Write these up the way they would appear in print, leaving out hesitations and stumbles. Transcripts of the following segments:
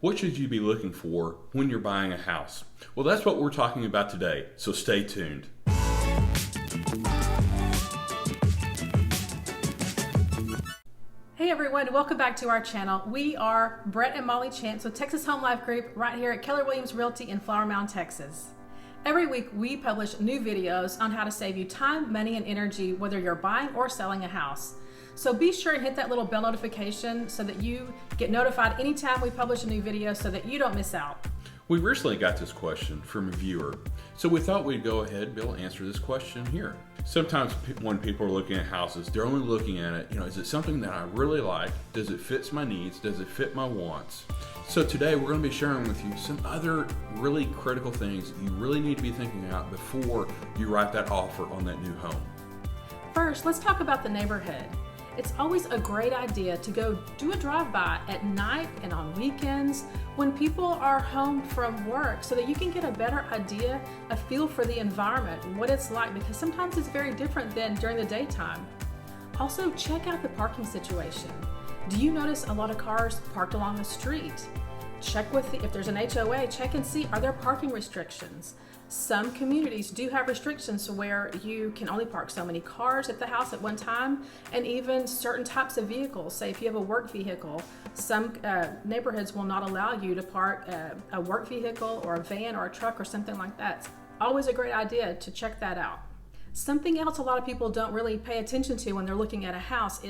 What should you be looking for when you're buying a house? Well, that's what we're talking about today, so stay tuned. Hey everyone, welcome back to our channel. We are Bret and Molly Chance with Texas Home Life Group right here at Keller Williams Realty in Flower Mound, Texas. Every week we publish new videos on how to save you time, money, and energy whether you're buying or selling a house. So be sure and hit that little bell notification so that you get notified anytime we publish a new video so that you don't miss out. We recently got this question from a viewer, so we thought we'd go ahead and be able to answer this question here. Sometimes when people are looking at houses, they're only looking at it, is it something that I really like? Does it fit my needs? Does it fit my wants? So today we're going to be sharing with you some other really critical things that you really need to be thinking about before you write that offer on that new home. First, let's talk about the neighborhood. It's always a great idea to go do a drive-by at night and on weekends when people are home from work so that you can get a better idea, a feel for the environment, what it's like, because sometimes it's very different than during the daytime. Also, check out the parking situation. Do you notice a lot of cars parked along the street? Check if there's an HOA, check and see, are there parking restrictions? Some communities do have restrictions where you can only park so many cars at the house at one time, and even certain types of vehicles. Say if you have a work vehicle, some neighborhoods will not allow you to park a work vehicle or a van or a truck or something like that. It's always a great idea to check that out. Something else a lot of people don't really pay attention to when they're looking at a house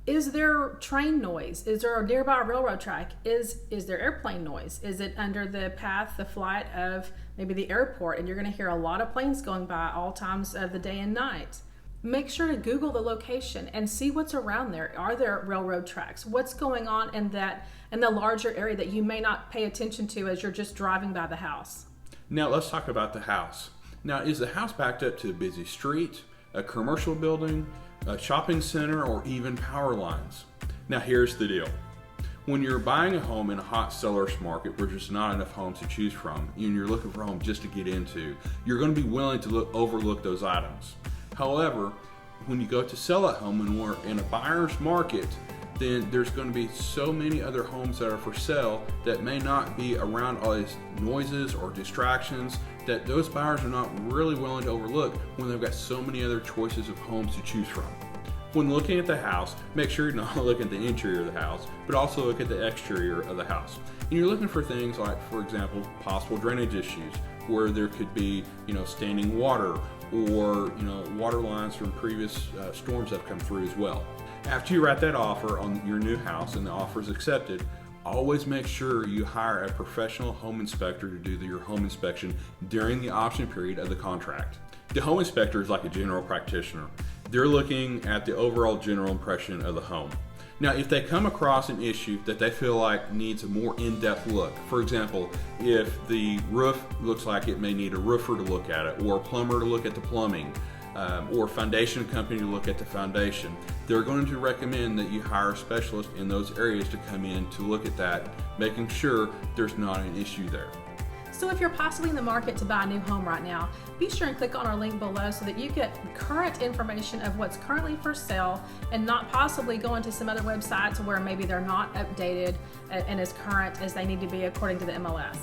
is there train noise? Is there a nearby railroad track? Is there airplane noise? Is it under the path, the flight of maybe the airport, and you're going to hear a lot of planes going by all times of the day and night? Make sure to Google the location and see what's around there. Are there railroad tracks? What's going on in the larger area that you may not pay attention to as you're just driving by the house? Now let's talk about the house. Now, is the house backed up to a busy street, a commercial building, a shopping center, or even power lines? Now here's the deal. When you're buying a home in a hot seller's market where there's not enough homes to choose from and you're looking for a home just to get into, you're going to be willing to overlook those items. However, when you go to sell a home and we're in a buyer's market, then there's going to be so many other homes that are for sale that may not be around all these noises or distractions that those buyers are not really willing to overlook when they've got so many other choices of homes to choose from. When looking at the house, make sure you're not looking at the interior of the house, but also look at the exterior of the house. And you're looking for things like, for example, possible drainage issues where there could be, standing water or, water lines from previous storms that have come through as well. After you write that offer on your new house and the offer is accepted, always make sure you hire a professional home inspector to do your home inspection during the option period of the contract. The home inspector is like a general practitioner. They're looking at the overall general impression of the home. Now, if they come across an issue that they feel like needs a more in-depth look, for example, if the roof looks like it may need a roofer to look at it, or a plumber to look at the plumbing, or foundation company to look at the foundation, they're going to recommend that you hire a specialist in those areas to come in to look at that, making sure there's not an issue there. So if you're possibly in the market to buy a new home right now, be sure and click on our link below so that you get current information of what's currently for sale and not possibly go into some other websites where maybe they're not updated and as current as they need to be according to the MLS.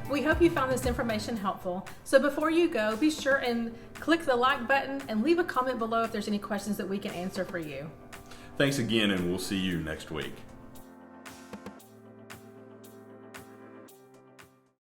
We hope you found this information helpful. So before you go, be sure and click the like button and leave a comment below if there's any questions that we can answer for you. Thanks again, and we'll see you next week.